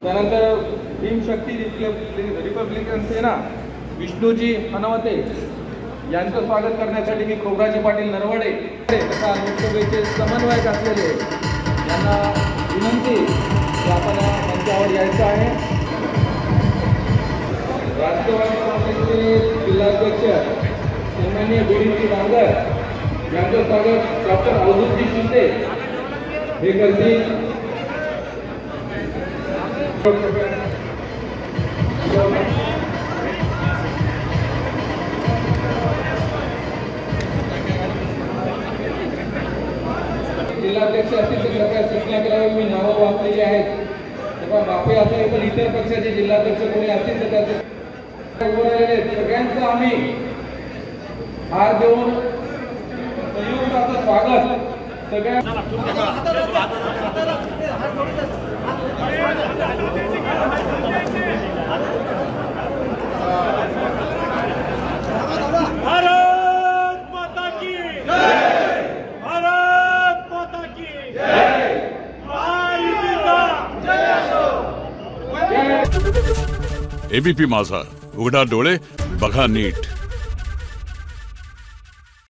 त्यानंतर भीमशक्ती रिपब्लिकन सेना विष्णूजी हनवते यांचं स्वागत करण्यासाठी मी खोब्राजी पाटील नरवडे तथा लोकसभेचे समन्वयक असलेले यांना विनंती की आपल्याला मंचावर यायचं आहे। राष्ट्रवादी काँग्रेसचे जिल्हाध्यक्ष सन्माननीय बीडीसी डांगर यांचं स्वागत डॉक्टर अवधूतजी शिंदे हे करतील। जिल्हाध्यक्ष असतील तर कृपया सूचना करावी। मी नावं वाचलेली आहेत तेव्हा बापे असेल तर इतर पक्षाचे जिल्हाध्यक्ष कोणी असतील तर त्याचे सगळ्यांचं आम्ही हार देऊन संयुक्ताचं स्वागत सगळ्या एबीपी माझा, उघडा डोळे बघा नीट।